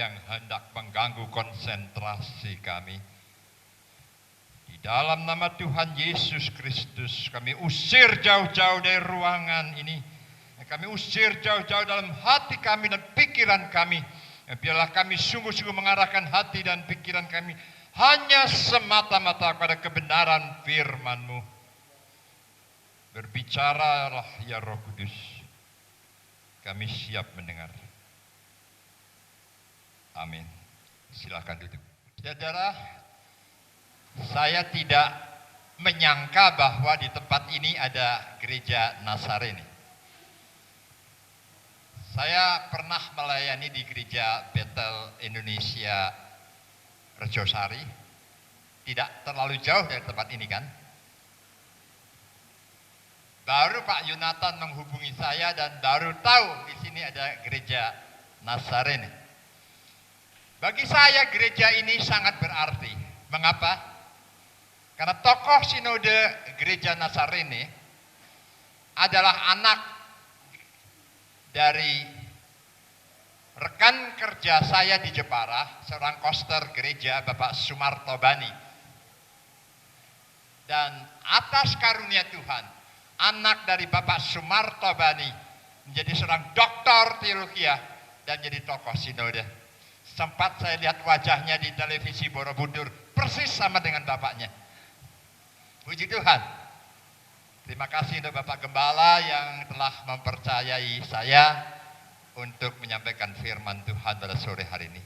yang hendak mengganggu konsentrasi kami. Di dalam nama Tuhan Yesus Kristus, kami usir jauh-jauh dari ruangan ini. Kami usir jauh-jauh dalam hati kami dan pikiran kami. Biarlah kami sungguh-sungguh mengarahkan hati dan pikiran kami hanya semata-mata pada kebenaran firman-Mu. Berbicaralah ya Roh Kudus. Kami siap mendengar. Amin. Silakan duduk. Saudara, saya tidak menyangka bahwa di tempat ini ada gereja Nazarene. Saya pernah melayani di gereja Bethel Indonesia Rejosari. Tidak terlalu jauh dari tempat ini kan? Baru Pak Yonatan menghubungi saya dan baru tahu di sini ada gereja Nazarene. Bagi saya gereja ini sangat berarti. Mengapa? Karena tokoh sinode gereja Nazarene adalah anak dari rekan kerja saya di Jepara, seorang koster gereja Bapak Sumarto Bani. Dan atas karunia Tuhan, anak dari Bapak Sumarto Bani menjadi seorang doktor teologi dan jadi tokoh sinode. Sempat saya lihat wajahnya di televisi Borobudur, persis sama dengan bapaknya. Puji Tuhan. Terima kasih untuk Bapak Gembala yang telah mempercayai saya untuk menyampaikan firman Tuhan pada sore hari ini.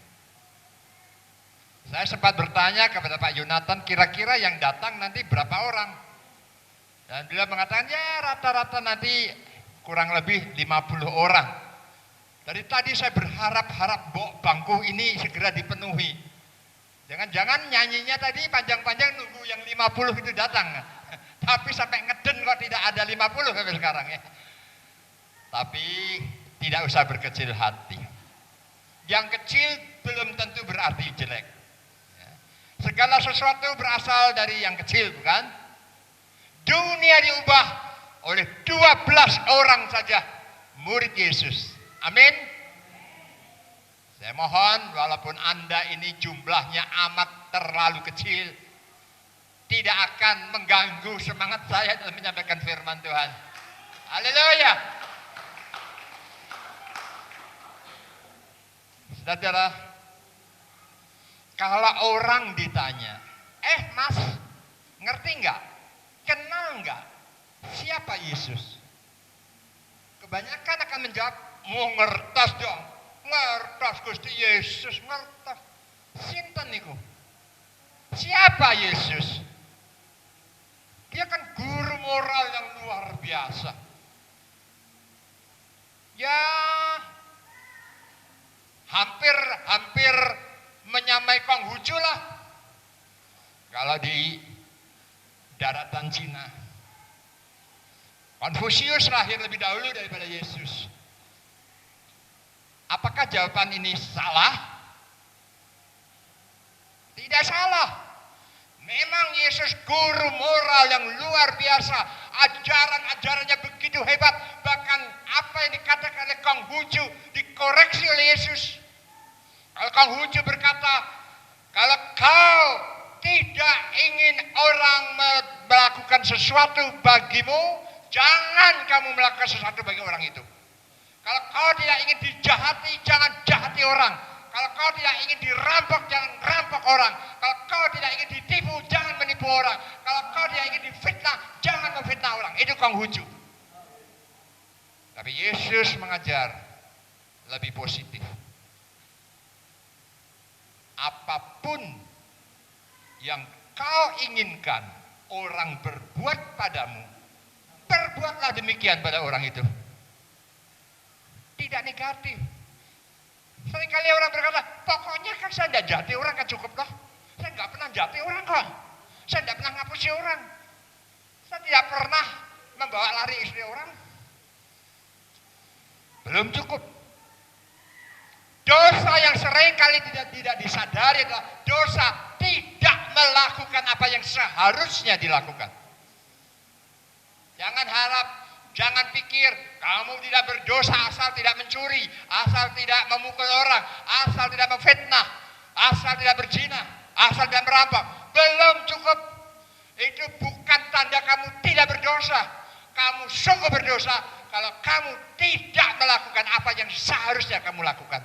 Saya sempat bertanya kepada Pak Yonatan, kira-kira yang datang nanti berapa orang? Dan beliau mengatakan, ya rata-rata nanti kurang lebih 50 orang. Dari tadi saya berharap-harap bangku ini segera dipenuhi. Jangan-jangan nyanyinya tadi panjang-panjang nunggu yang 50 itu datang. Tapi sampai ngeden kok tidak ada 50 sampai sekarang ya. Tapi tidak usah berkecil hati. Yang kecil belum tentu berarti jelek. Segala sesuatu berasal dari yang kecil, bukan? Dunia diubah oleh 12 orang saja murid Yesus. Amin. Saya mohon walaupun Anda ini jumlahnya amat terlalu kecil, tidak akan mengganggu semangat saya dalam menyampaikan firman Tuhan. Haleluya. Saudara, kalau orang ditanya, Mas, ngerti enggak? Kenal enggak? Siapa Yesus? Kebanyakan akan menjawab, mau ngertos dong. Ngertos Gusti Yesus, ngertos. Sinten niku? Siapa Yesus? Dia kan guru moral yang luar biasa. Ya, hampir menyamai Konghucu lah. Kalau di daratan Cina. Konfusius lahir lebih dahulu daripada Yesus. Apakah jawaban ini salah? Tidak salah. Memang Yesus guru moral yang luar biasa. Ajaran-ajarannya begitu hebat. Bahkan apa yang dikatakan oleh Konghucu dikoreksi oleh Yesus. Kalau Konghucu berkata, kalau kau tidak ingin orang melakukan sesuatu bagimu, jangan kamu melakukan sesuatu bagi orang itu. Kalau kau tidak ingin dijahati, jangan jahati orang. Kalau kau tidak ingin dirampok, jangan rampok orang. Kalau kau tidak ingin ditipu, jangan menipu orang. Kalau kau tidak ingin difitnah, jangan memfitnah orang. Itu Konghucu. Tapi Yesus mengajar lebih positif. Apapun yang kau inginkan orang berbuat padamu, perbuatlah demikian pada orang itu. Tidak negatif. Seringkali orang berkata, pokoknya kan saya tidak jati orang kan cukup loh. Saya nggak pernah jati orang kok. Saya tidak pernah ngapusi orang. Saya tidak pernah membawa lari istri orang. Belum cukup. Dosa yang seringkali tidak disadari adalah dosa tidak melakukan apa yang seharusnya dilakukan. Jangan harap Jangan pikir kamu tidak berdosa asal tidak mencuri, asal tidak memukul orang, asal tidak memfitnah, asal tidak berzina, asal tidak merampok. Belum cukup. Itu bukan tanda kamu tidak berdosa. Kamu sungguh berdosa kalau kamu tidak melakukan apa yang seharusnya kamu lakukan.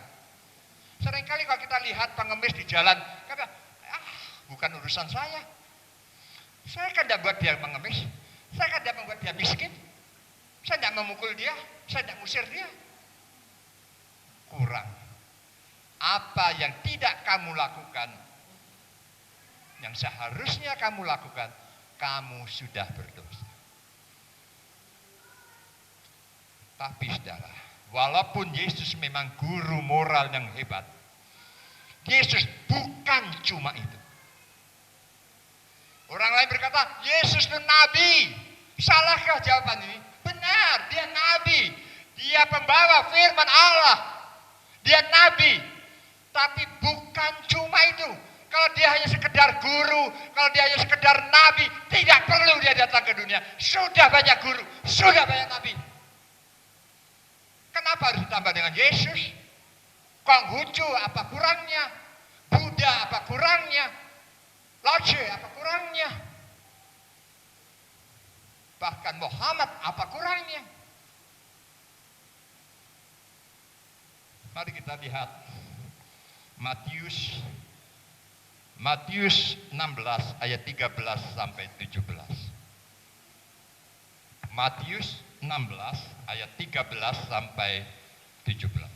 Seringkali kalau kita lihat pengemis di jalan, kata, bukan urusan saya. Saya kan tidak buat dia mengemis. Saya kan tidak membuat dia miskin. Saya tidak memukul dia. Saya tidak musir dia. Kurang. Apa yang tidak kamu lakukan, yang seharusnya kamu lakukan, kamu sudah berdosa. Tapi saudara, walaupun Yesus memang guru moral yang hebat, Yesus bukan cuma itu. Orang lain berkata, Yesus itu nabi. Salahkah jawaban ini? Benar, dia nabi. Dia pembawa firman Allah. Dia nabi. Tapi bukan cuma itu. Kalau dia hanya sekedar guru, kalau dia hanya sekedar nabi, tidak perlu dia datang ke dunia. Sudah banyak guru, sudah banyak nabi. Kenapa harus ditambah dengan Yesus? Konghucu apa kurangnya? Buddha apa kurangnya? Lao-tzu apa kurangnya? Bahkan Muhammad apa kurangnya? Mari kita lihat Matius 16 ayat 13 sampai 17. Matius 16 ayat 13 sampai 17.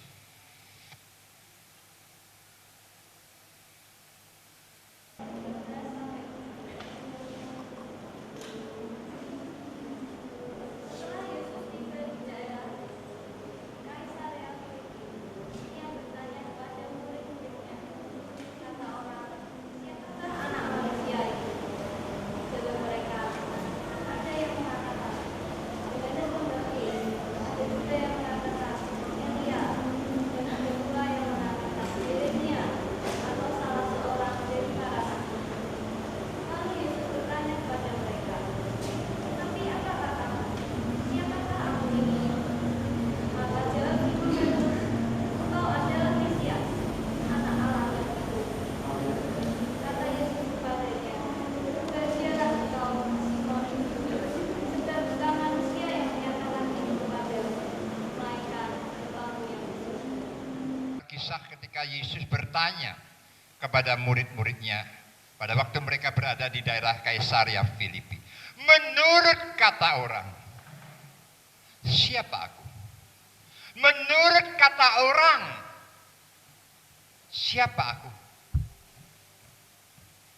Kisah ketika Yesus bertanya kepada murid-muridnya pada waktu mereka berada di daerah Kaisaria Filipi. Menurut kata orang, siapa aku? Menurut kata orang, siapa aku?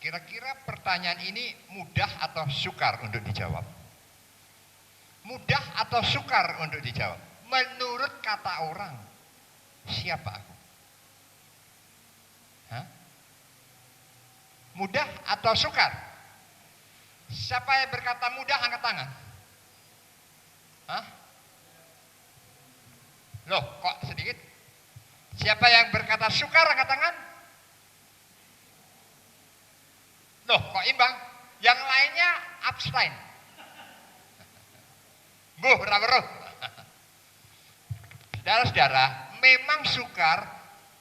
Kira-kira pertanyaan ini mudah atau sukar untuk dijawab? Mudah atau sukar untuk dijawab? Menurut kata orang, siapa aku? Hah? Mudah atau sukar? Siapa yang berkata mudah angkat tangan? Hah? Loh, kok sedikit? Siapa yang berkata sukar angkat tangan? Loh, kok imbang? Yang lainnya abstain. Raweruh. Saudara-saudara, memang sukar,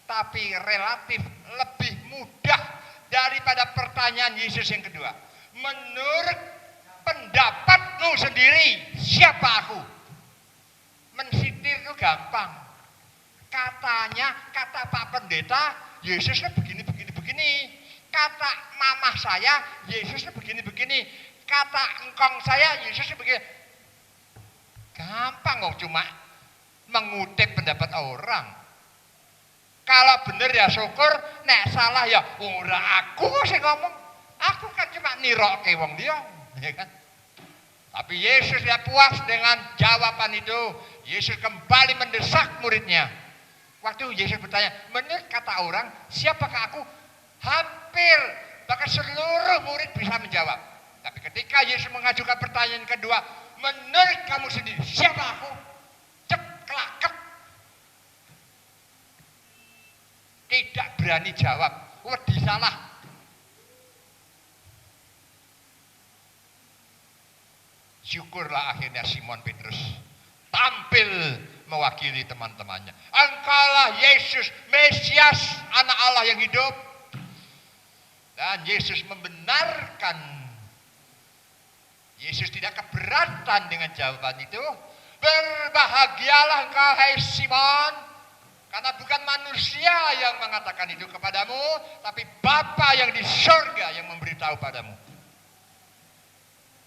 tapi relatif lebih mudah daripada pertanyaan Yesus yang kedua. Menurut pendapatmu sendiri, siapa aku? Mensitir itu gampang. Katanya, kata Pak Pendeta, Yesusnya begini. Kata mamah saya, Yesusnya begini. Kata engkong saya, Yesusnya begini. Gampang kok, cuma mengutip pendapat orang. Kalau bener ya syukur, nek salah ya ora aku sing ngomong. Aku kan cuma nirokke wong dia, ya kan? Tapi Yesus ya puas dengan jawaban itu. Yesus kembali mendesak muridnya. Waktu Yesus bertanya, menurut kata orang, siapakah aku? Hampir, bahkan seluruh murid bisa menjawab. Tapi ketika Yesus mengajukan pertanyaan kedua, menurut kamu sendiri, siapa aku? Ceklakep. Tidak berani jawab, wedi salah. Syukurlah akhirnya Simon Petrus tampil mewakili teman-temannya. Engkaulah Yesus, Mesias, anak Allah yang hidup. Dan Yesus membenarkan. Yesus tidak keberatan dengan jawaban itu. Berbahagialah engkau, hai Simon, karena bukan manusia yang mengatakan itu kepadamu, tapi Bapa yang di surga yang memberitahu padamu.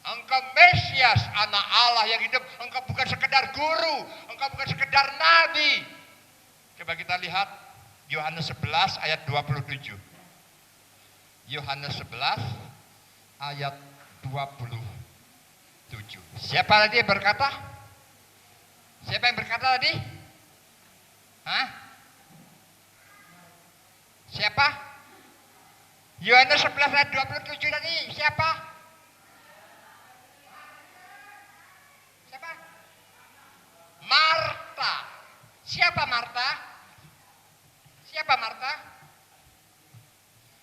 Engkau Mesias, anak Allah yang hidup. Engkau bukan sekedar guru, engkau bukan sekedar nabi. Coba kita lihat Yohanes 11 ayat 27. Yohanes 11 ayat 27. Siapa tadi yang berkata? Siapa yang berkata tadi? Hah? Siapa? Yohanes 11 ayat 27 tadi siapa? Marta. Siapa Marta? Siapa Marta?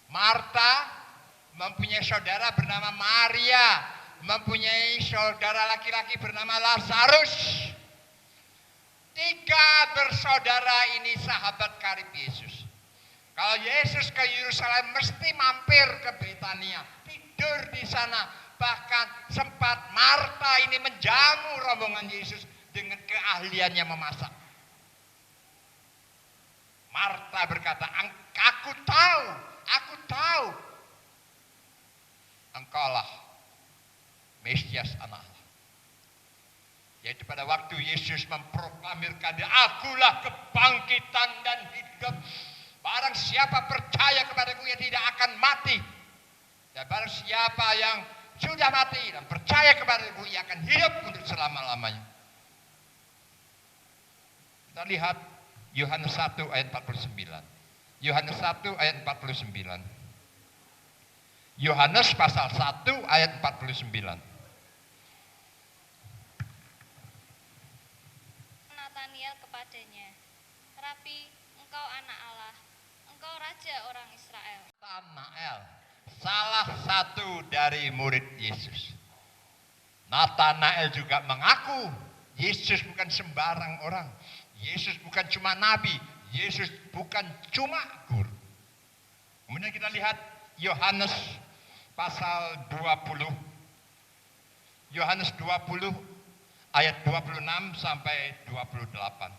Marta mempunyai saudara bernama Maria, mempunyai saudara laki-laki bernama Lazarus. 3 bersaudara ini sahabat karib Yesus. Kalau Yesus ke Yerusalem mesti mampir ke Betania, tidur di sana. Bahkan sempat Marta ini menjamu rombongan Yesus dengan keahliannya memasak. Marta berkata, aku tahu, engkaulah Mesias anak Allah. Yaitu pada waktu Yesus memproklamirkan, akulah kebangkitan dan hidup. Barang siapa percaya kepadaku, ia tidak akan mati. Dan barang siapa yang sudah mati dan percaya kepadaku, ia akan hidup untuk selama-lamanya. Kita lihat Yohanes 1 ayat 49. Yohanes 1 ayat 49. Yohanes pasal 1 ayat 49. Nataniel kepadanya, Rabi, engkau anak Allah, engkau raja orang Israel. Natanael, salah satu dari murid Yesus. Natanael juga mengaku Yesus bukan sembarang orang. Yesus bukan cuma nabi, Yesus bukan cuma guru. Kemudian kita lihat Yohanes pasal 20. Yohanes 20 ayat 26 sampai 28.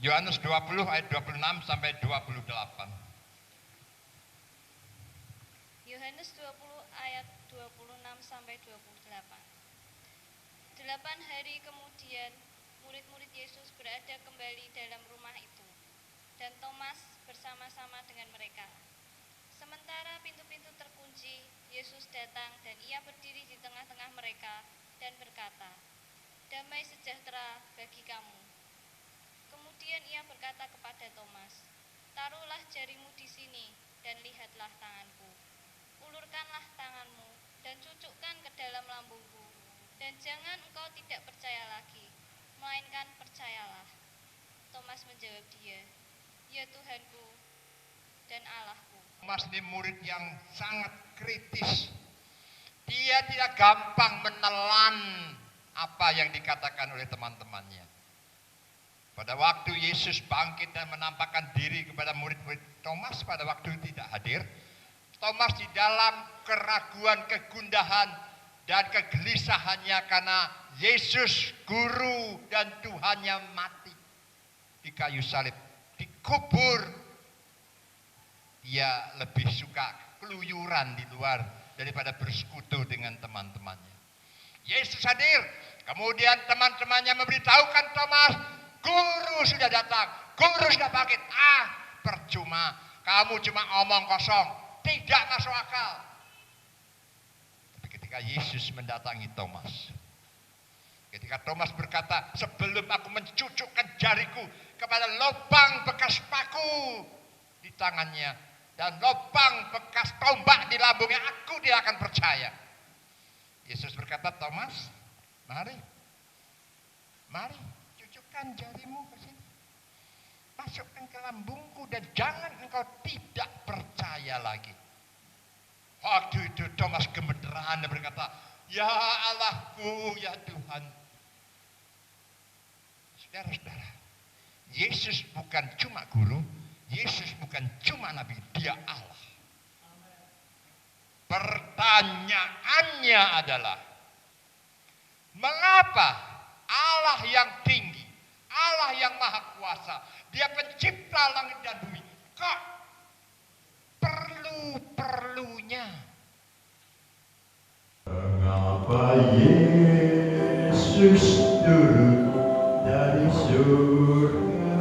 Yohanes 20 ayat 26 sampai 28. Yohanes 20 ayat 26 sampai 28. 8 hari kemudian, murid-murid Yesus berada kembali dalam rumah itu, dan Thomas bersama-sama dengan mereka. Sementara pintu-pintu terkunci, Yesus datang dan ia berdiri di tengah-tengah mereka dan berkata, "Damai sejahtera bagi kamu." Kemudian ia berkata kepada Thomas, "Taruhlah jarimu di sini dan lihatlah tanganku. Ulurkanlah tanganmu dan cucukkan ke dalam lambungku. Dan jangan engkau tidak percaya lagi, melainkan percayalah." Thomas menjawab dia, "Ya Tuhanku dan Allahku." Thomas ini murid yang sangat kritis. Dia tidak gampang menelan apa yang dikatakan oleh teman-temannya. Pada waktu Yesus bangkit dan menampakkan diri kepada murid-murid Thomas pada waktu tidak hadir, Thomas di dalam keraguan, kegundahan, dan kegelisahannya karena Yesus guru dan Tuhannya mati di kayu salib, dikubur. Dia lebih suka keluyuran di luar daripada bersekutu dengan teman-temannya. Yesus hadir, kemudian teman-temannya memberitahukan Thomas, "Guru sudah datang, guru sudah bangkit." Percuma, kamu cuma omong kosong, tidak masuk akal. Tapi ketika Yesus mendatangi Thomas, ketika Thomas berkata, "Sebelum aku mencucukkan jariku kepada lubang bekas paku di tangannya dan lubang bekas tombak di lambungnya, aku tidak akan percaya." Yesus berkata, "Thomas, mari cucukkan jarimu ke sini, masukkan ke lambungku, dan jangan engkau tidak percaya lagi." Waktu itu Thomas gemeteran dan berkata, Ya Allahku, ya Tuhan. Saudara-saudara, Yesus bukan cuma guru, Yesus bukan cuma nabi, dia Allah. Pertanyaannya adalah, mengapa Allah yang tinggi, Allah yang maha kuasa, dia pencipta langit dan bumi, kok perlu-perlunya? Mengapa Yesus turun dari surga,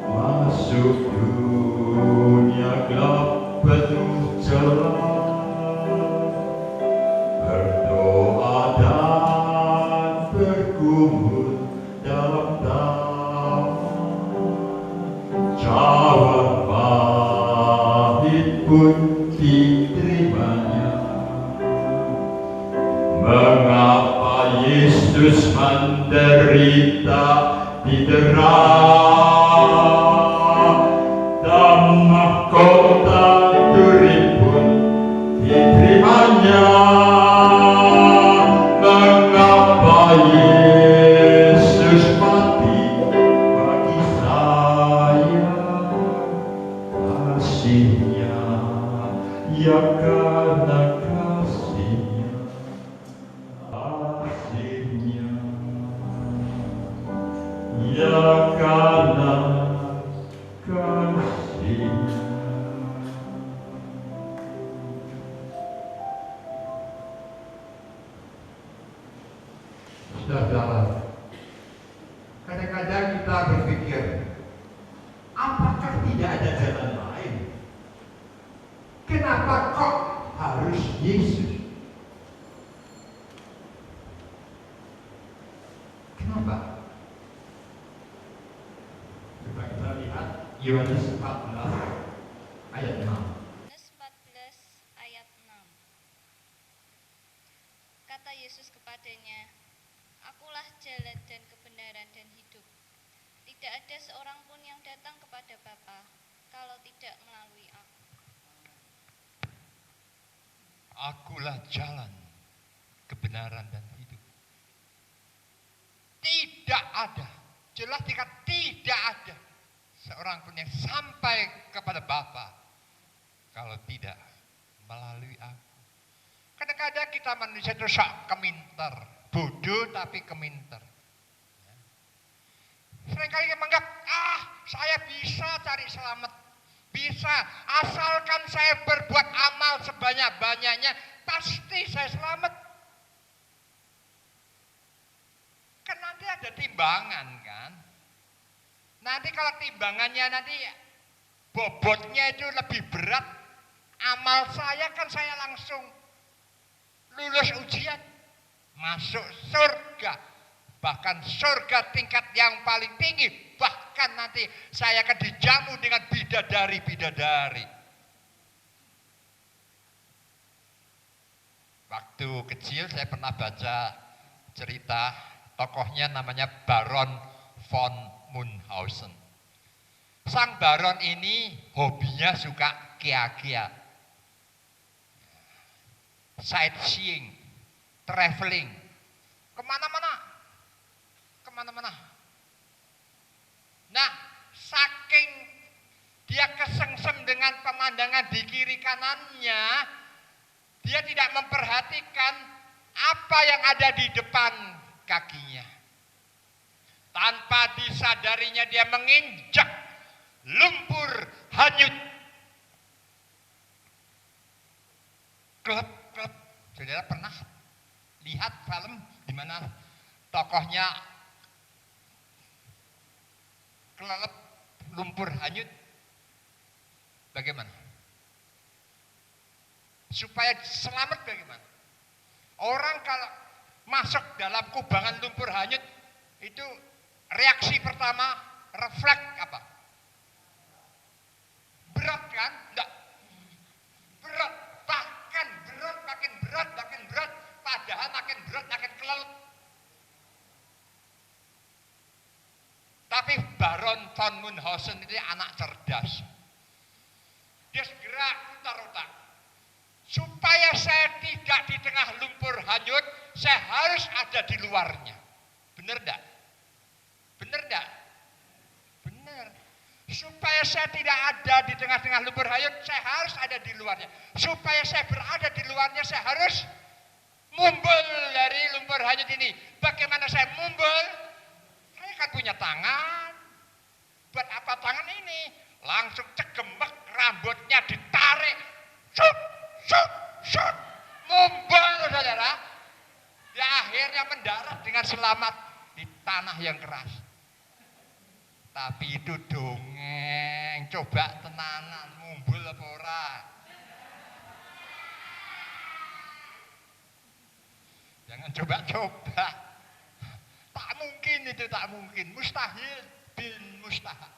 masuk dunia gelap penuh celah, berdoa dan bergumul dalam taman, cawan pahit pun diterimanya. Mengapa Yesus menderita didera, dan mahkota duri pun diterimanya? Mengapa Yesus mati bagi saya? Kasihnya, ya karena kasihnya, kasihnya, ya karena kasihnya. Saudara, kadang-kadang kita berpikir, apakah tidak ada jalan lain? Kenapa kok harus Yesus? Kenapa? Coba kita lihat Yohanes 14 ayat 6. Yohanes 14 ayat 6. Kata Yesus kepadanya, Akulah jalan dan kebenaran dan hidup. Tidak ada seorang pun yang datang kepada Bapa kalau tidak melalui aku. Akulah jalan, kebenaran dan hidup. Tidak ada, jelas dikatakan tidak ada seorang pun yang sampai kepada Bapa kalau tidak melalui aku. Kadang-kadang kita manusia itu sok keminter, bodoh tapi keminter. Seringkali kita menganggap, saya bisa cari selamat. Bisa, asalkan saya berbuat amal sebanyak-banyaknya, pasti saya selamat. Kan nanti ada timbangan kan. Nanti kalau timbangannya nanti bobotnya itu lebih berat, amal saya kan saya langsung lulus ujian, masuk surga. Bahkan surga tingkat yang paling tinggi, bahkan nanti saya akan dijamu dengan bidadari-bidadari. Waktu kecil saya pernah baca cerita, tokohnya namanya Baron von Munchausen. Sang Baron ini hobinya suka kia-kia, sightseeing, traveling, kemana-mana. Nah, saking dia kesengsem dengan pemandangan di kiri kanannya, dia tidak memperhatikan apa yang ada di depan kakinya. Tanpa disadarinya dia menginjak lumpur hanyut. Klep-klep. Saudara pernah lihat film di mana tokohnya kelelep lumpur hanyut? Bagaimana? Supaya selamat bagaimana? Orang kalau masuk dalam kubangan lumpur hanyut, itu reaksi pertama, refleks apa? Berat kan? Enggak. Berat, bahkan berat, makin berat, padahal makin berat, makin kelelep. Tapi Baron von Munchausen ini anak cerdas. Dia segera putar otak. Supaya saya tidak tengah lumpur hanyut, saya harus ada di luarnya. Benar enggak? Benar enggak? Benar. Supaya saya tidak ada di tengah-tengah lumpur hanyut, saya harus ada di luarnya. Supaya saya berada di luarnya, saya harus mumbul dari lumpur hanyut ini. Bagaimana saya mumbul? Saya kan punya tangan. Buat apa tangan ini? Langsung cegemek, rambutnya ditarik. Sut, sut, sut. Mumbul, saudara. Ya akhirnya mendarat dengan selamat di tanah yang keras. Tapi itu dongeng. Coba tenanan, mumbul apa ora? Jangan coba-coba. Tak mungkin itu, tak mungkin. Mustahil bin mustahil.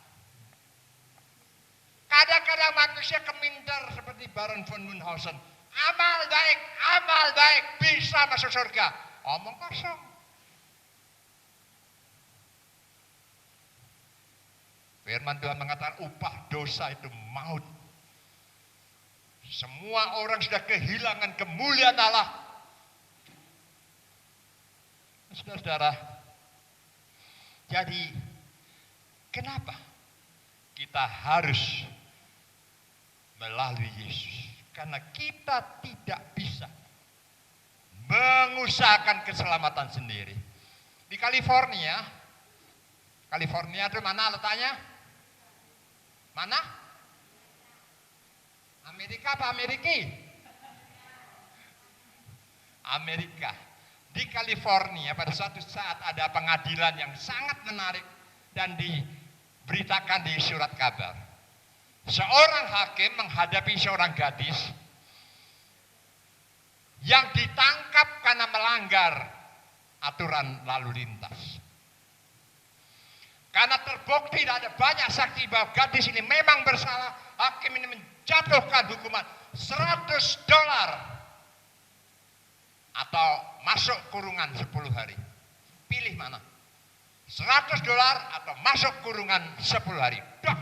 Kadang-kadang manusia keminter seperti Baron von Munchausen. Amal baik, bisa masuk surga. Omong kosong. Firman Tuhan mengatakan upah dosa itu maut. Semua orang sudah kehilangan kemuliaan Allah. Saudara-saudara, jadi kenapa kita harus melalui Yesus? Karena kita tidak bisa mengusahakan keselamatan sendiri. Di California itu mana letaknya? Mana? Amerika apa Ameriki? Amerika. Di California pada suatu saat ada pengadilan yang sangat menarik dan diberitakan di surat kabar. Seorang hakim menghadapi seorang gadis yang ditangkap karena melanggar aturan lalu lintas. Karena terbukti ada banyak saksi bahwa gadis ini memang bersalah, hakim ini menjatuhkan hukuman $100 atau masuk kurungan 10 hari. Pilih mana? $100 atau masuk kurungan 10 hari. Duh.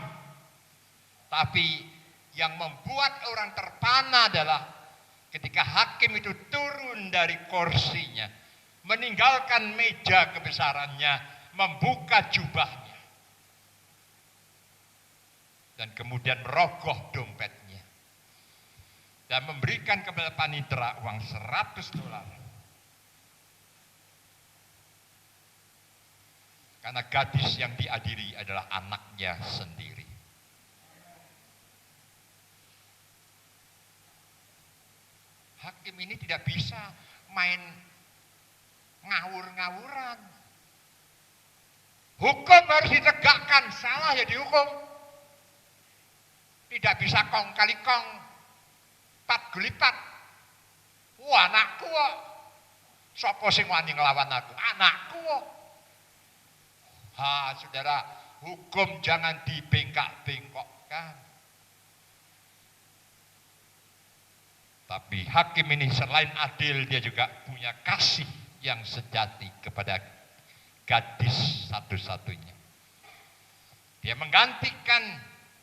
Tapi yang membuat orang terpana adalah ketika hakim itu turun dari kursinya, meninggalkan meja kebesarannya, membuka jubahnya, dan kemudian merogoh dompetnya dan memberikan kepada panitera uang $100. Karena gadis yang diadili adalah anaknya sendiri. Hakim ini tidak bisa main ngawur-ngawuran. Hukum harus ditegakkan, salah ya dihukum. Tidak bisa kong kali kong, pat gulipat. Wah, anakku kok. Sopo sing wani ngelawan aku? Anakku kok. Ha, saudara, hukum jangan dibengkak-bengkokkan. Tapi hakim ini selain adil, dia juga punya kasih yang sejati kepada gadis satu-satunya. Dia menggantikan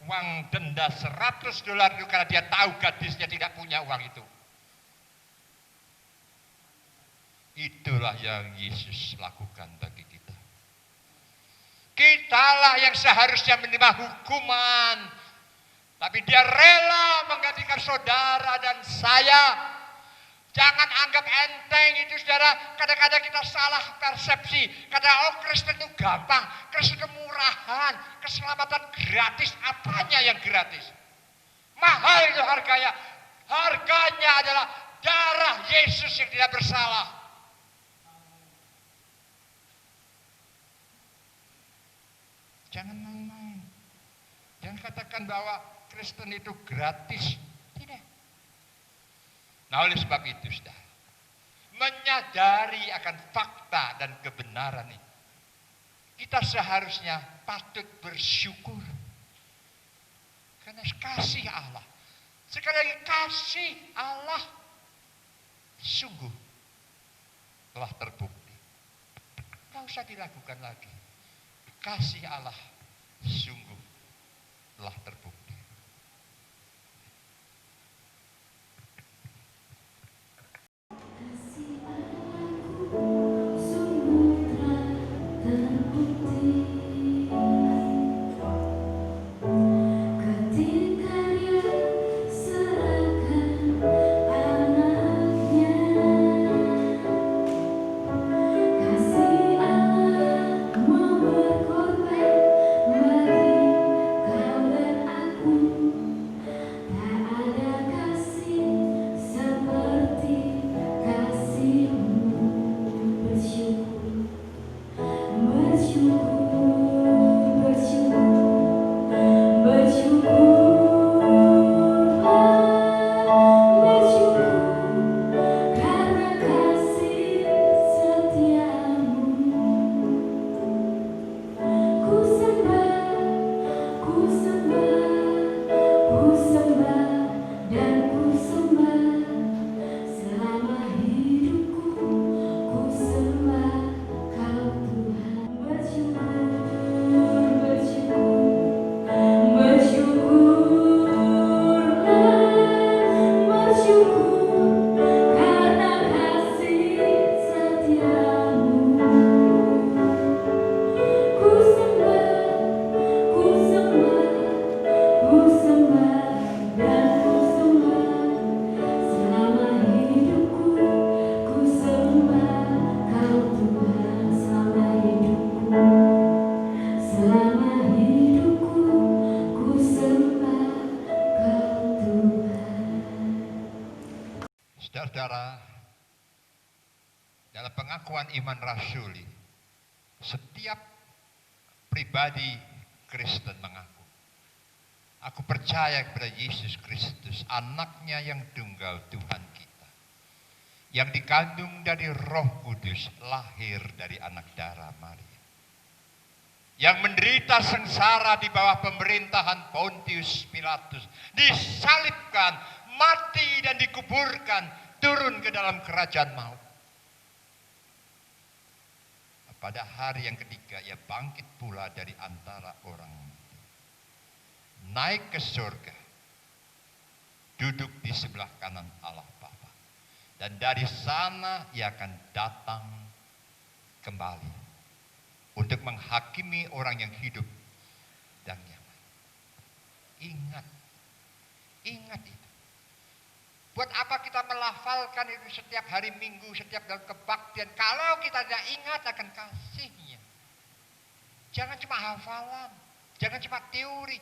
uang denda $100 itu karena dia tahu gadisnya tidak punya uang itu. Itulah yang Yesus lakukan bagi kita. Kitalah yang seharusnya menerima hukuman, tapi dia rela menggantikan saudara dan saya. Jangan anggap enteng itu, saudara. Kadang-kadang kita salah persepsi. Kadang Kristen itu gampang, Kristen itu murahan, keselamatan gratis. Apanya yang gratis? Mahal itu harganya. Harganya adalah darah Yesus yang tidak bersalah. Jangan main-main. Jangan katakan bahwa Kristen itu gratis. Tidak. Nah, oleh sebab itu, saudara, menyadari akan fakta dan kebenaran ini, kita seharusnya patut bersyukur. Karena kasih Allah, sekali lagi kasih Allah sungguh telah terbukti. Tidak usah diragukan lagi. Kasih Allah sungguh telah terbukti. Dalam pengakuan iman rasuli, setiap pribadi Kristen mengaku, aku percaya kepada Yesus Kristus, anaknya yang tunggal Tuhan kita, yang dikandung dari Roh Kudus, lahir dari anak darah Maria, yang menderita sengsara di bawah pemerintahan Pontius Pilatus, disalibkan, mati dan dikuburkan, turun ke dalam kerajaan maut. Pada hari yang ketiga ia bangkit pula dari antara orang mati, naik ke surga, duduk di sebelah kanan Allah Bapa, dan dari sana ia akan datang kembali untuk menghakimi orang yang hidup dan yang mati. Ingat itu. Buat apa kita melafalkan itu setiap hari Minggu, setiap dalam kebaktian, kalau kita tidak ingat akan kasih-Nya. Jangan cuma hafalan, jangan cuma teori.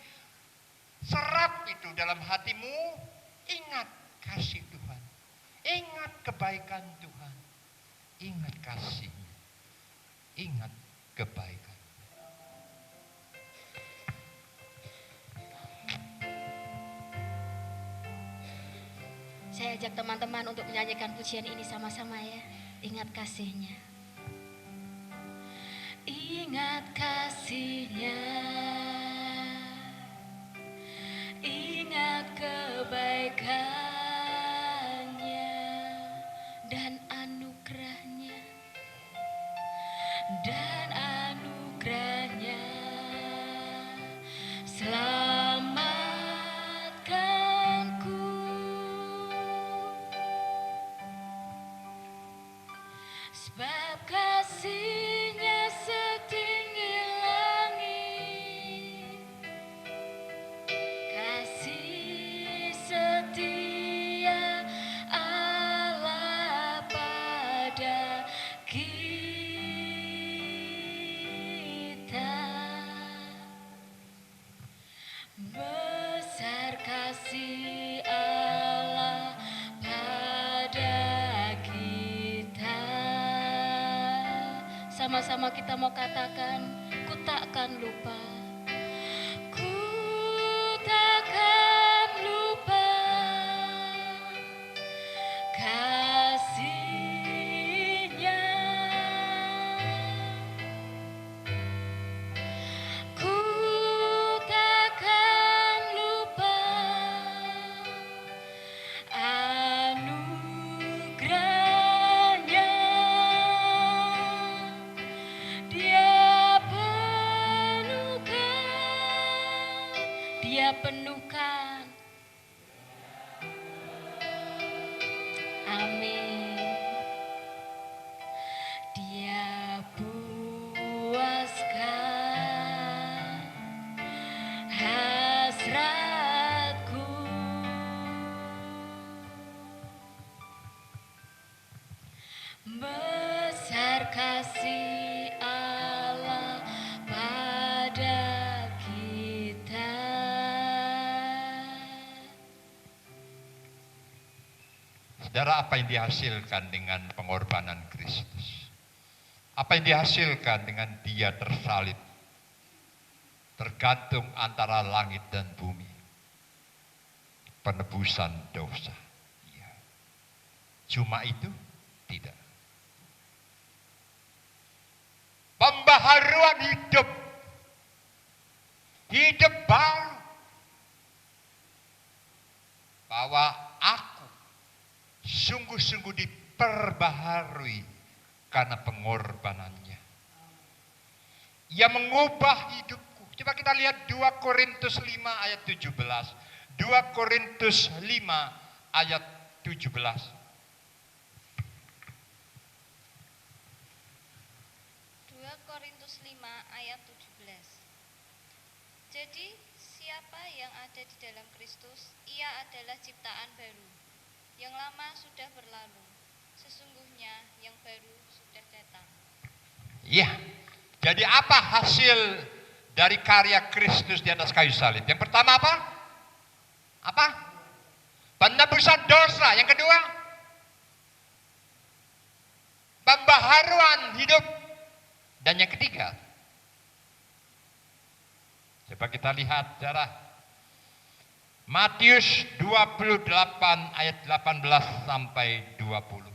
Serap itu dalam hatimu, ingat kasih Tuhan, ingat kebaikan Tuhan, ingat kasih-Nya, ingat kebaikan. Saya ajak teman-teman untuk menyanyikan pujian ini sama-sama ya. Ingat kasih-Nya. Ingat kasih-Nya. Ingat kebaikan-Nya dan anugerah-Nya. Dan anugerah-Nya selamatkanku. Sebab kasih-Nya setinggi langit, kasih setia Allah pada kita. Besar kasih Allah pada kita. Sama-sama kita mau katakan, ku takkan lupa. Ku takkan lupa kasih-Nya. Ku takkan lupa anugerah-Nya. Dia penuhkan. Amin. Dia puaskan hasratku. Besar kasih Allah pada kita. Saudara, apa yang dihasilkan dengan pengorbanan Kristus? Apa yang dihasilkan dengan Dia tersalib, tergantung antara langit dan bumi? Penebusan dosa. Ya. Cuma itu? Tidak. Pembaharuan hidup. Hidup baru. Bahwa aku sungguh-sungguh diperbaharui karena pengorbanannya. Ia mengubah hidupku. Coba kita lihat 2 Korintus 5 ayat 17. 2 Korintus 5 ayat 17. 2 Korintus 5 ayat 17. Jadi siapa yang ada di dalam Kristus, ia adalah ciptaan baru. Yang lama sudah berlalu, sesungguhnya yang baru sudah datang. Iya. Jadi apa hasil dari karya Kristus di atas kayu salib? Yang pertama apa? Apa? Penebusan dosa. Yang kedua? pembaharuan hidup. Dan yang ketiga, coba kita lihat darah Matius 28 ayat 18 sampai 20.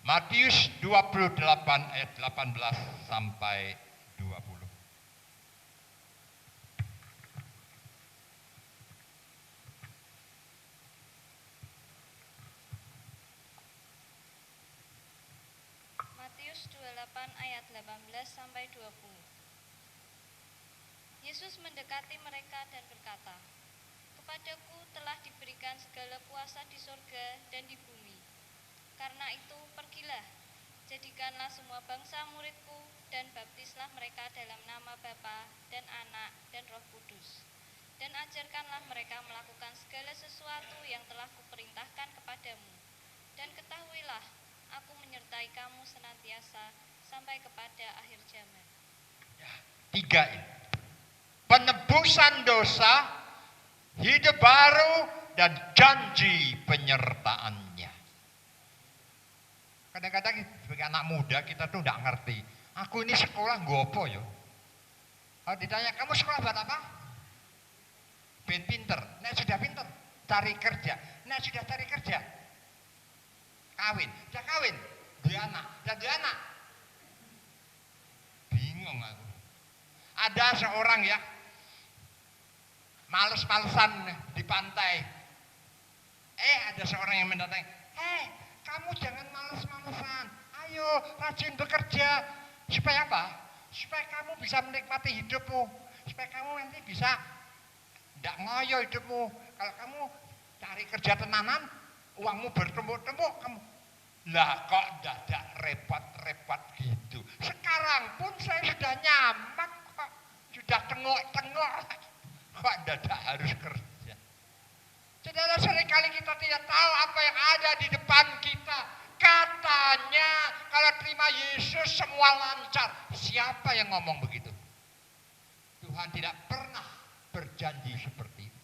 Matius 28 ayat 18 sampai 20. Matius 28 ayat 18 sampai 20. Yesus mendekati mereka dan berkata, "Kepadaku telah diberikan segala kuasa di sorga dan di bumi. Karena itu pergilah, jadikanlah semua bangsa muridku dan baptislah mereka dalam nama Bapa dan Anak dan Roh Kudus. Dan ajarkanlah mereka melakukan segala sesuatu yang telah kuperintahkan kepadamu. Dan ketahuilah, aku menyertai kamu senantiasa sampai kepada akhir zaman." Tiga ini. Penebusan dosa, hidup baru, dan janji penyertaannya. Kadang-kadang sebagai anak muda kita tuh tidak ngerti. Aku ini sekolah gopo ya. Kalau ditanya, kamu sekolah buat apa? Ben pinter. Nek sudah pinter, cari kerja. Nek sudah cari kerja, kawin. Sudah kawin, dua anak. Sudah dua anak. Bingung aku. Ada seorang ya, males-malesan di pantai. Ada seorang yang mendatangi, kamu jangan males-malesan. Ayo, rajin bekerja. Supaya apa? Supaya kamu bisa menikmati hidupmu. Supaya kamu nanti bisa tidak ngoyo hidupmu. Kalau kamu cari kerja tenanan, uangmu bertumpuk-tumpuk, kamu lah kok dadak repot-repot gitu. Sekarang pun saya sudah nyaman kok, sudah tengok-tengok, kok dadak harus kerja. Saudara, seringkali kita tidak tahu apa yang ada di depan kita. Katanya kalau terima Yesus semua lancar. Siapa yang ngomong begitu? Tuhan tidak pernah berjanji seperti itu.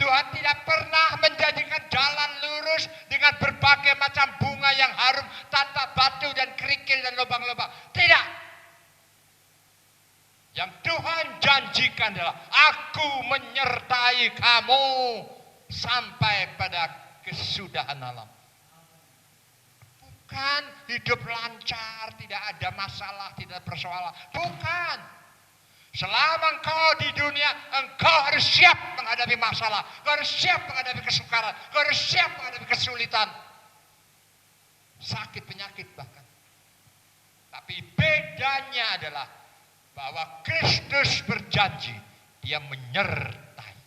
Tuhan tidak pernah menjadikan jalan lurus dengan berbagai macam bunga yang harum tanpa batu dan kerikil dan lubang-lubang. Tidak. Yang Tuhan janjikan adalah, aku menyertai kamu sampai pada kesudahan alam. Bukan hidup lancar, tidak ada masalah, tidak ada persoalan. Bukan. Selama engkau di dunia, engkau harus siap menghadapi masalah. Engkau harus siap menghadapi kesukaran. Engkau harus siap menghadapi kesulitan. Sakit, penyakit bahkan. Tapi bedanya adalah bahwa Kristus berjanji, dia menyertai.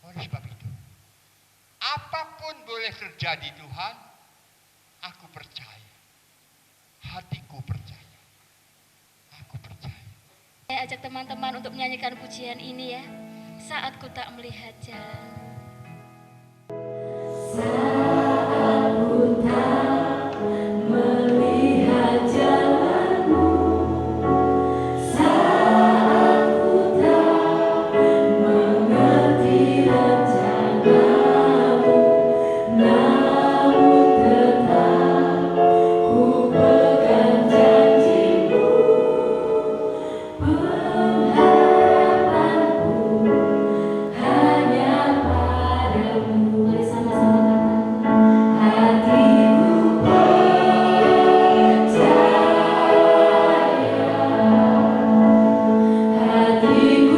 Oleh sebab itu, apapun boleh terjadi Tuhan, aku percaya. Hatiku percaya. Aku percaya. Saya ajak teman-teman untuk menyanyikan pujian ini ya. Saat ku tak melihat jalan. Saat ku tak melihat jalanmu, saat ku tak mengerti rencanamu, namun tetap ku pegang janjimu. Pengharapanku hanya padamu. Mari sama-sama katakan, hatiku percaya, hatiku percaya, hatiku percaya, selalu ku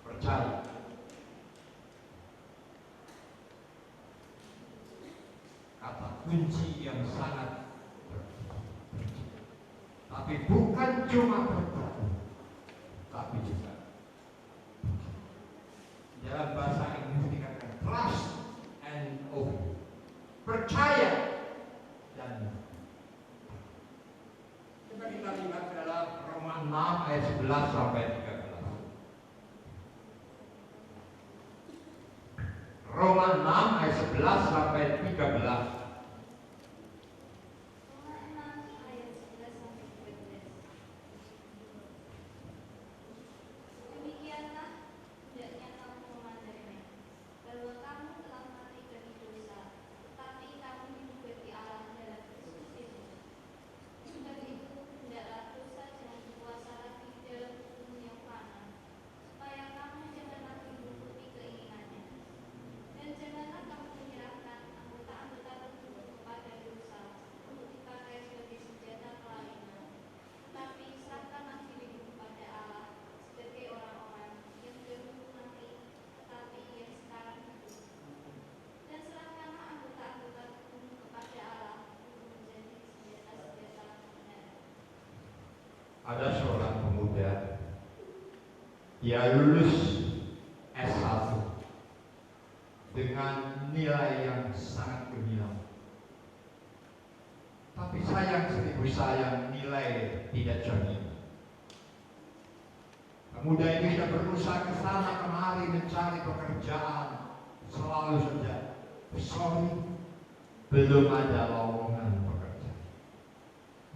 Percaya. Kata kunci yang sangat berarti. Tapi bukan cuma berarti, tapi juga dalam bahasa Inggris dikatakan trust percaya dan coba kita lihat dalam Roma 6 ayat 11 sampai 13. Roma 6 ayat 11 sampai 13. Roma 6 ayat 11 sampai 13. Demikianlah hendaknya kamu memandangnya, bahwa kamu telah mati bagi dosa, tetapi kamu hidup bagi Allah dalam Kristus Yesus. Sebab itu, hendaklah dosa jangan berkuasa lagi dalam tubuhmu yang fana, supaya kamu jangan lagi mengikuti keinginannya. Dan janganlah kamu menyerahkan anggota-anggota tubuhmu kepada dosa untuk dipakai sebagai senjata kelaliman, tetapi serahkanlah dirimu kepada Allah sebagai orang-orang yang dahulu mati, tetapi yang sekarang hidup. Dan serahkanlah anggota-anggota tubuhmu kepada Allah untuk menjadi senjata-senjata kebenaran. Ada seorang pemuda, dia lulus S1 dengan nilai yang sangat gemilang. Tapi sayang seribu sayang, nilai tidak cermin. Pemuda ini sudah berusaha ke sana kemari mencari pekerjaan, selalu saja sorry, belum ada lowongan pekerjaan.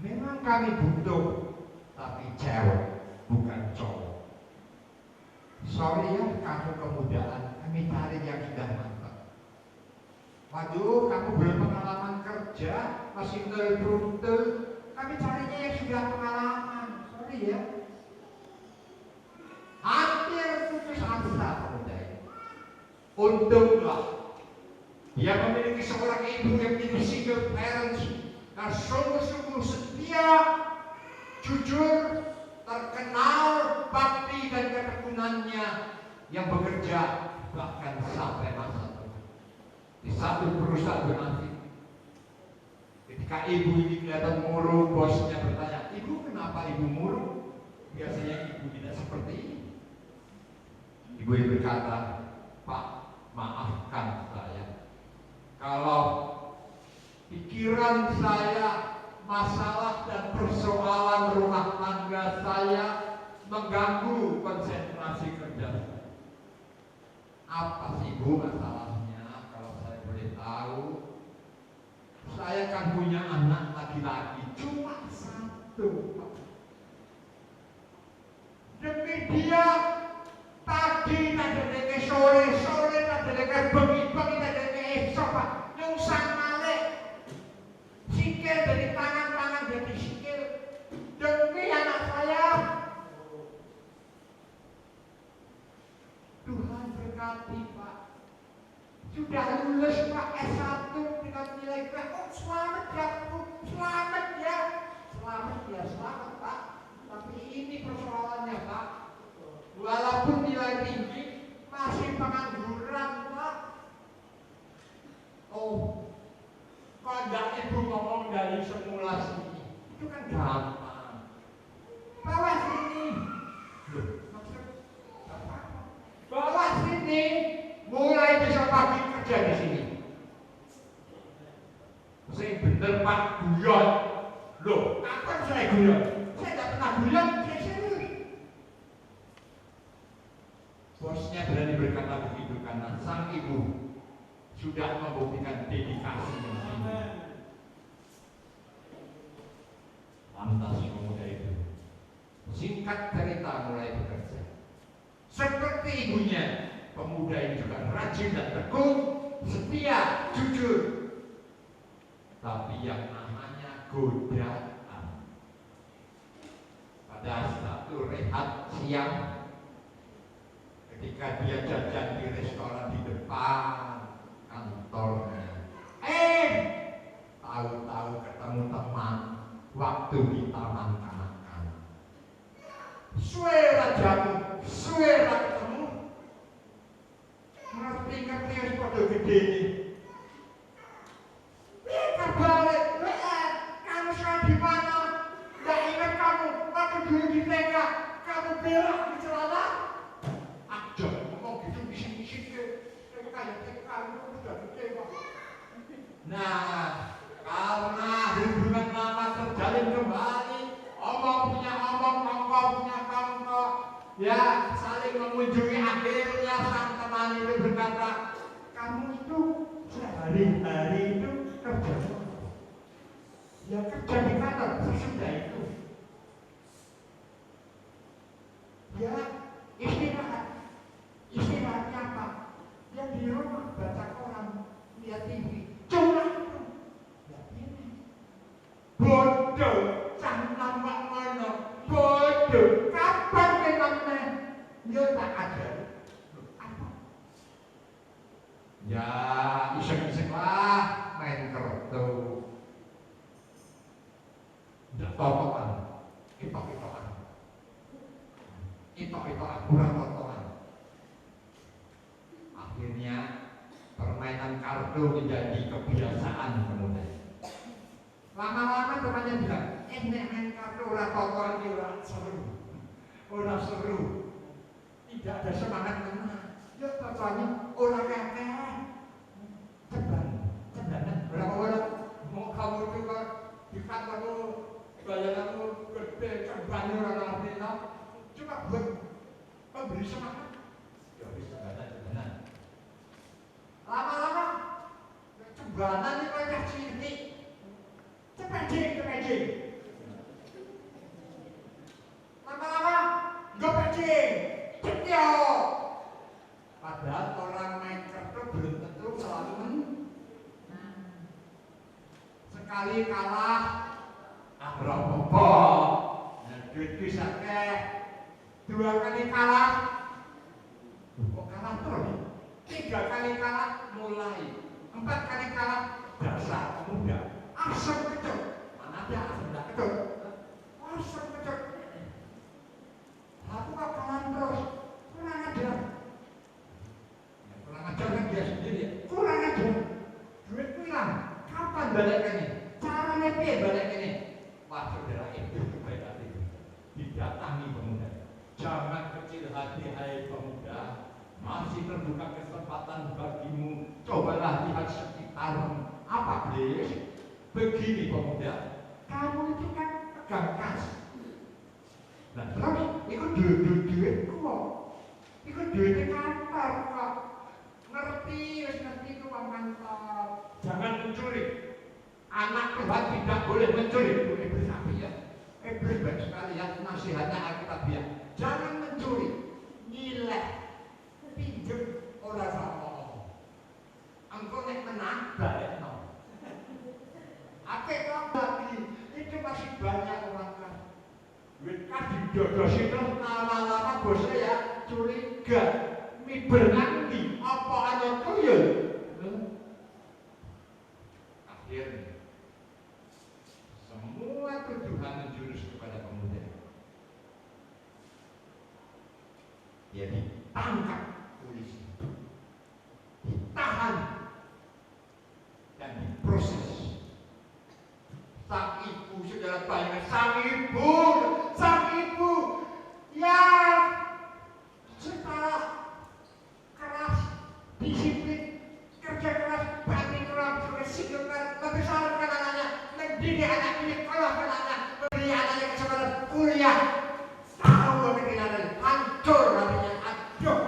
Memang kami butuh, tapi cewek bukan cowok. Sorry ya, kamu kemudaan, kami cari yang sudah mantap. Waduh, kamu belum pengalaman kerja, masih ngebruntel, kami carinya yang sudah pengalaman. Sorry ya. Hampir putus asa pemuda ini. Untunglah dia memiliki seorang ibu yang menjadi single parents dan sungguh-sungguh setia, jujur, terkenal bakti dan ketekunannya yang bekerja bahkan sampai masa tua di satu perusahaan bernasib. Ketika ibu ini kelihatan murung, bosnya bertanya, "Ibu, kenapa ibu murung? Biasanya ibu tidak seperti ini." Ibu ini berkata, "Pak, maafkan saya. Kalau pikiran saya, masalah dan persoalan rumah tangga saya mengganggu konsentrasi kerja saya." Apa sih Bu masalahnya? Kalau saya boleh tahu, saya kan punya anak laki-laki cuma satu, Pak. Demi dia pagi tak ada sore, sore tak ada bengi, bengi tak ada esok, Pak. Nyungsang malek, sikil dari tangan jadi sikil demi anak saya. Tuhan berkati, Pak. Sudah lulus Pak S1 dengan nilai B. Oh, selamat ya Bu, selamat ya. Selamat ya, selamat Pak. Tapi ini persoalannya Pak. Walaupun nilai tinggi, masih pengangguran Pak. Oh, kalau Ibu ngomong dari semula sini, itu kan gampang. Bawa sini. Loh, maksud apa? Bawa sini. Mulai besok pagi kerja di sini. Saya bener Pak, guyon. Loh, kapan saya guyon? Saya tidak pernah guyon, saya serius. Bosnya berani berkata begitu karena sang ibu sudah membuktikan dedikasi yang tinggi. Lantas pemuda itu singkat cerita mulai bekerja. Seperti ibunya, pemuda ini juga rajin dan tekun, setia, jujur. Tapi yang namanya godaan. Pada satu rehat siang, ketika dia jajan di restoran di depan kantornya, tahu-tahu ketemu teman waktu di taman kanak-kanak. Suara jamu, suara ketemu. Ngerti-ngerti harus pada gede ini. Kita balik, kamu sekarang di mana? Gak ingat kamu, waktu dulu di TK, kamu berak di celana. Aja, ngomong gitu, bisik-bisik. Kayak TK, itu udah gede Pak. Nah, karena hubungan lama terjalin kembali, omong punya omong, kongko punya kongko, ya saling mengunjungi, akhirnya sang teman itu berkata, kamu itu sehari-hari itu kerja, ya kerja di kantor, sesudah itu, ya istirahatnya apa? Ya di rumah baca koran, lihat TV, cuma itu. Ya ini bodoh, jangan mana bodoh. Kapan memangnya? Ya tak ada. Apa? Ya iseng-iseng lah main kartu. Tidak totokan, itok-itokan, kurang totokan. Akhirnya permainan kartu menjadi kebiasaan kemudian. Lama-lama temannya bilang, nek main kartu ora totokan ora seru, tidak ada semangat menang. Ya totokannya ora kakek, ceban, berapa orang mau kamu juga di kantormu, bayaranmu gede, ceban ora ngerti, cuma buat memberi semangat. Ya bisa cebanan. Lama-lama cebanan ini kayak cilik, cepeding. Lama-lama nggak pecing, cetil. Padahal orang main kartu belum tentu selalu menang. Sekali kalah, berapa? Duit bisa dua kali kalah, kok kalah terus? 3 kali kalah mulai, 4 kali kalah dasar muda, asam kecut, mana ada asam tidak kecut, asam kecut. Aku kok kalah terus, kurang ajar. Kurang ajar kan dia sendiri, kurang ajar. Duit hilang, kapan balik ini? Caranya piye balik ini? Wah saudara itu baik hati, didatangi pemuda. Jangan kecil hati hai pemuda. Masih terbuka kesempatan bagimu. Cobalah lihat sekitarmu. Apa please? Begini pemuda, kamu itu kan pegang kas. Nah terus, itu duit-duitku kok. Itu duitnya kantor kok. Ngerti itu uang kantor. Jangan mencuri. Anak Tuhan tidak boleh mencuri. Itu iblis api ya. Iblis baik sekali ya. Nasihatnya Alkitabiah. Jangan mencuri. Nilai. Pinjem ora sama. Engko nek menang balekno. Akeh kok lagi itu masih banyak orang kan. Duit kan didodosi terus lama-lama bosnya ya curiga. Miber nanti apa ana tuyul. Akhirnya semua tuduhan menjurus kepada pemuda. Dia ditangkap polisi, ditahan dan diproses. Sang ibu, saudara bayangkan, sang ibu yang secara keras, disiplin, kerja keras, banting orang bersikapkan, membesarkan anaknya, mendidik anak ini, kalau anaknya, memberi anaknya kesempatan kuliah, tahu kebenaran, hancur hatinya, aduh.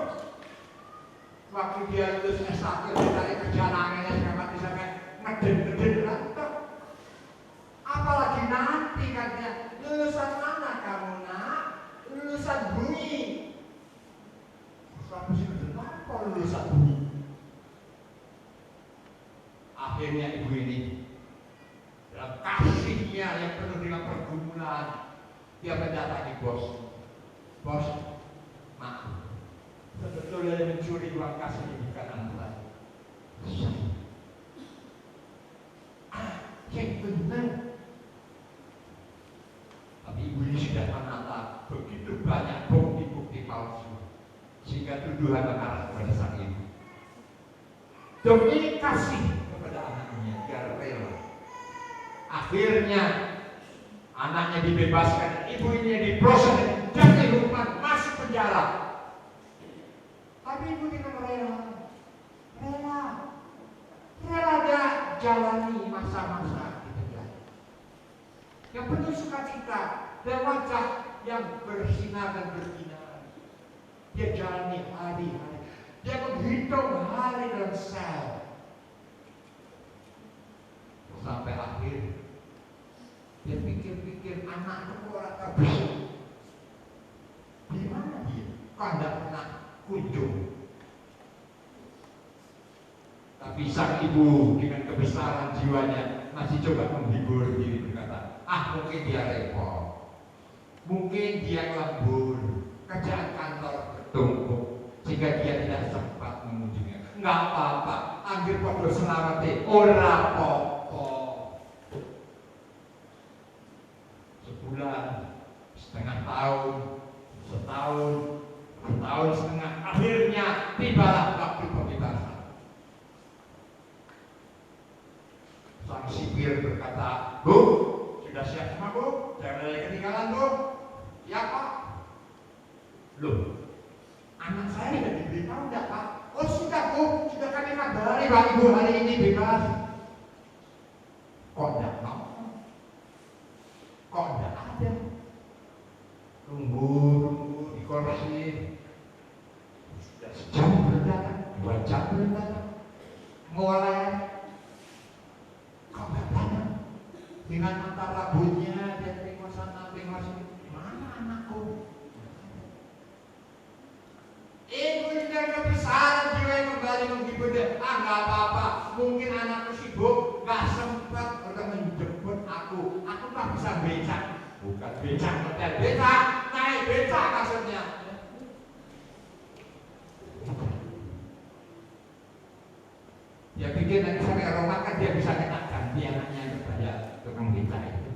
Waktu dia lulus S1 dari kerja nangisnya sampai ngeden-ngeden rantok. Apalagi nanti katanya, lulusan mana kamu nak? Lulusan bumi. Suatu sih kenapa lulusan bumi? Akhirnya ibu ini dalam kasihnya yang penuh dengan pergumulan, dia mendatangi bos. Bos, maaf. Sebetulnya yang mencuri uang kas ini bukan Anda. Yang benar. Tapi ibu ini sudah menata begitu banyak bukti-bukti palsu, sehingga tuduhan mengarah kepada sang ibu. Demi kasih kepada anaknya, dia rela. Akhirnya anaknya dibebaskan, ibu ini diproses dan dihukuman masuk penjara. Tapi ibu tidak rela dia jalani masa-masa kita yang penuh sukacita dan wajah yang bersinar dan berkinar. Dia jalani hari-hari. Dia menghitung hari dalam sel. Sampai akhir dia pikir-pikir anakku orang kabur. Di mana dia? Kok tidak pernah kunjung. Tapi sang ibu dengan kebesaran jiwanya masih coba menghibur diri, berkata, mungkin dia repot, mungkin dia lembur, kerjaan kantor bertumpuk sehingga dia tidak sempat mengunjunginya. Enggak apa-apa, ambil podo selamate, ora apa-apa. Sebulan, setengah tahun, setahun, setahun setengah, akhirnya tibalah waktu pembebasan. Sang sipir berkata, Bu, sudah siap semua Bu? Jangan ada yang ketinggalan Bu. Ya Pak. Loh, anak saya sudah diberitahu enggak Pak? Oh sudah Bu, sudah kami kabari Pak Ibu hari ini bebas. Kok enggak mau? Kok enggak ada? Tunggu di kursi. Sudah sejam belum datang, 2 jam belum datang. Mulai kok nggak datang? Dengan mata rambutnya dia tengok sana tengok sini. Mana anakku? Ibu yang kebesaran jiwa yang kembali menghibur dia. Nggak apa-apa. Mungkin anakku sibuk, nggak sempat untuk menjemput aku. Aku nggak bisa becak. Bukan becak, hotel becak, naik becak maksudnya. Dia pikir nanti sampai rumah kan dia bisa kena ganti anaknya kepada tukang beca itu.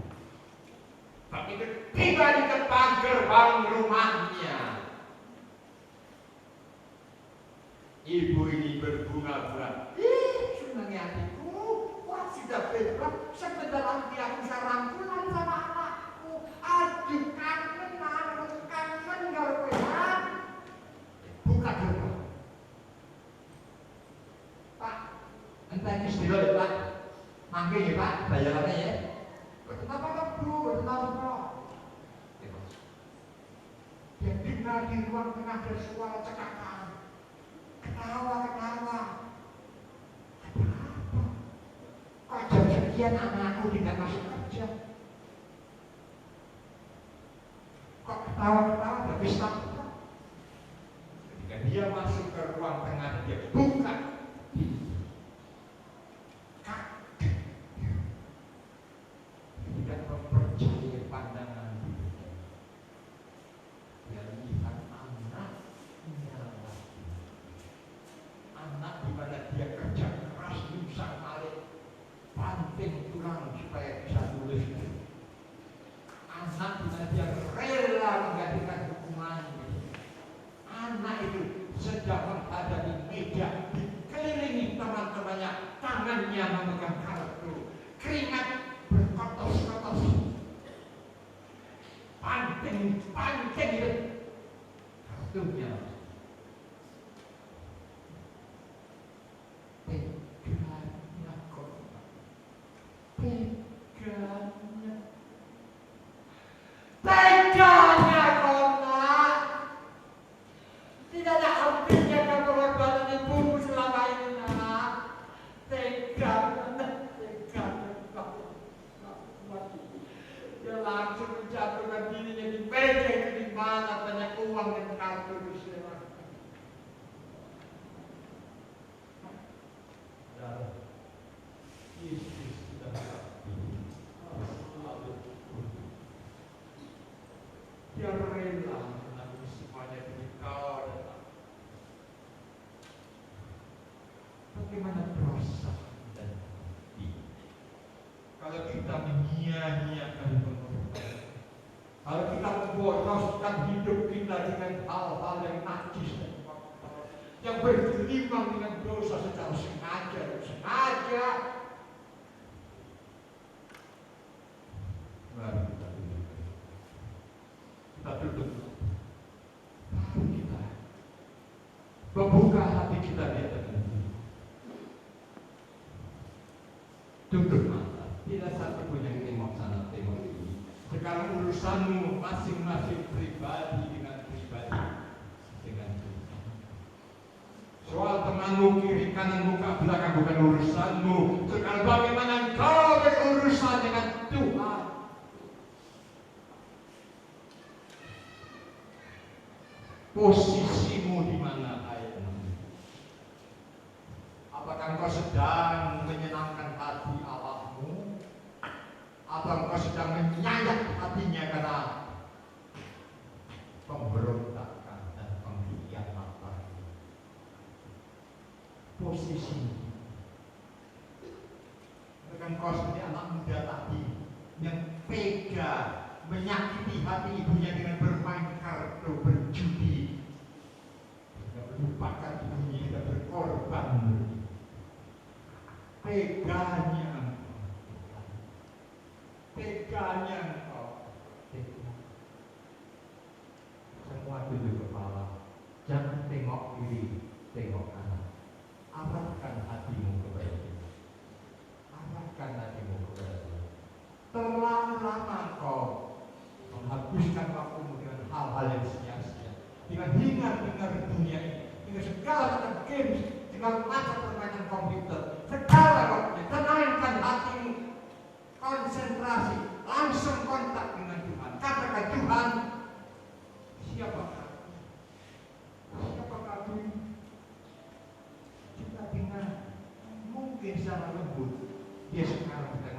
Tapi tiba di depan gerbang rumahnya, ibu ini berbunga-bunga. Senangnya hatiku, wah sudah bebas. Sebentar lagi aku bisa rangkulan sama anakku. Aduh kangen kalau bebas. Buka gerbang. Pak, entah ini sedih ya Pak. Mangke ya Pak, bayarannya ya. Kenapa Bu? Kenapa? Dia dengar di ruang tengah ada suara cekakan. Ketawa. Ada apa? Kok jam sekian anakku tidak masuk kerja? Kok ketawa habis takut? Ketika dia masuk ke ruang tengah, dia buka. Tidak mempercayai pandangan. Dia lihat anaknya. Anak di mana dia kerja keras susah balik, banting tulang supaya bisa lulus. Anak di mana dia rela menggantikan hukuman. Anak itu sedang menghadapi meja, dikelilingi teman-temannya, tangannya memegang kartu, keringat berkotos-kotos, panting itu kartunya. Teganya Kona. Tidak ada artinya pengorbanan ibumu selama ini nak. Teganya. Dia langsung menjatuhkan dirinya di meja itu, di mana banyak uang dan kartu diserahkan. Yesus sudah dia rela menanggung semuanya demi kau dan aku. Bagaimana perasaan dan hati kalau kita menyia-nyiakan pengorbanan, kalau kita memboroskan hidup kita dengan hal-hal yang najis dan kotor, yang bergelimang dengan dosa secara sengaja. Mari kita duduk. Kita duduk. Mari kita membuka hati kita di hadapan Dia. Sekarang urusanmu masing-masing pribadi dengan Tuhan. Soal temanmu kiri kanan muka belakang bukan urusanmu. Sekarang bagaimana engkau berurusan dengan Tuhan? Posisimu di mana ayat ini? Apakah engkau sedang menyenangkan hati Allahmu? Atau engkau sedang menyayat hatinya karena pemberontakan dan pengkhianatan? Posisi. Apakah engkau seperti anak muda tadi yang tega menyakiti hati ibunya dengan bermain kartu, berjudi, tidak melupakan ibunya, tidak berkorban? Teganya engkau. Semua tunduk kepala, jangan tengok kiri, tengok kanan. Arahkan hatimu kepada Dia. Arahkan hatimu kepada Dia. Terlalu lama kau menghabiskan waktumu dengan hal-hal yang sia-sia, dengan hingar-bingar dunia ini, dengan segala macam games, dengan macam permainan komputer, segala waktunya. Tenangkan hatimu, konsentrasi, langsung kontak dengan Tuhan. Katakan, Tuhan, siapakah? Siapakah aku? Kita dengar mungkin secara lembut dia sekarang sedang